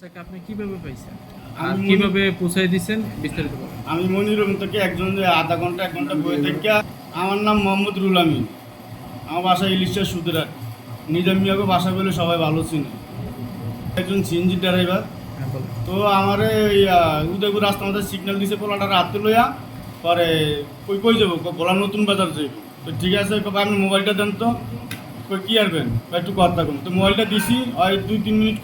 বাচ্চাকে আপনি কিভাবে পাইছেন আর আমি কিভাবে পৌঁছাই দিয়েছেন বিস্তারিত বলুন। আমি মনিরম থেকে একজন যে আধা ঘন্টা 1 ঘন্টা বয়ে থেকে আমার নাম মোহাম্মদ রুল আমিন। আমার বাসা ইলিশা সুদরাট। নিজাম মিয়াকে বাসা বলে সবাই ভালো চিনে। একজন সিএনজি ড্রাইভার। হ্যাঁ বলুন। তো আমার এই উদয়পুর রাস্তা মধ্যে সিগন্যাল দিছে পোলাটা রাত লইয়া পরে কই কই যাবো বলা নতুন বাজার যাইব। তো ঠিক আছে কবে আপনি মোবাইলটা দেন তো কই কি আরবেন একটু কথা কম। তো মোবাইলটা দিছি ওই 2-3 মিনিট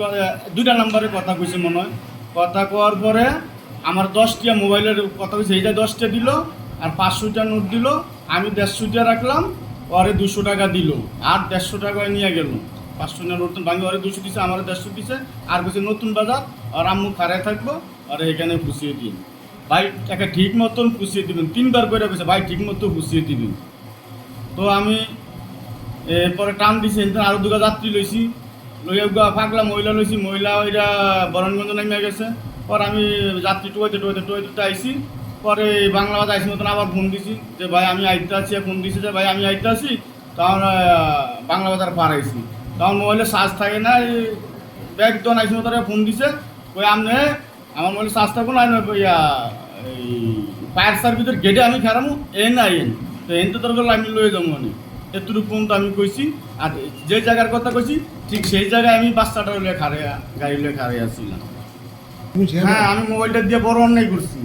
দুইটা নাম্বারে কথা কইছে মনে হয়। কথা কওয়ার পরে আমার 10টা মোবাইলের কথা কইছে এইটা 10টা দিল আর 500টা নোট দিল। আমি 150টা রাখলাম পরে 200 টাকা দিল আর 150 টাকা নিয়ে গেল। 500 নোট ভাঙে ওরে 200 দিছে আমার 150 দিছে আর কিছু নতুন বাজার আর আম্মু খাড়ায় থাকবো আর এখানে পুষিয়ে দিন ভাই টাকা ঠিক মতন পুষিয়ে দিবেন 3বার করে কইছে ভাই ঠিক মতো পুষিয়ে দিবেন। তো আমি এরপরে টান দিছি আরো 2টা যাত্রী লইছি লইয়া ফাগলা মহিলা লইছি মহিলা ওইটা বরণগঞ্জ নামিয়ে গেছে। পর আমি যাত্রী টুয়াইতে আইসি পরে বাংলা বাজার আইসি মতন আবার ফোন দিছি যে ভাই আমি আইতে আছি ফোন দিছি যে ভাই আমি আইতে আছি তখন বাংলা বাজার পার আইসি তখন মোবাইলে চার্জ থাকে না ব্যাগ তখন আইসি মতো ফোন দিছে ওই আমি আমার মোবাইলে চার্জ থাকবো না ইয়া এই ফায়ার সার্ভিসের গেটে আমি খেরামো এন তো এন তো দরকার আমি লয়ে যাবো মানে এতটুকু পর্যন্ত আমি কইছি আর যে জায়গার কথা কইছি ঠিক সেই জায়গায় আমি বাচ্চাটা হলে গাড়ি হলে খারে আসছিলাম। হ্যাঁ আমি মোবাইলটা দিয়ে বড় অন্যায় করছি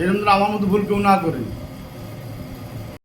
এরকম আমার মতো ভুল কেউ না করে।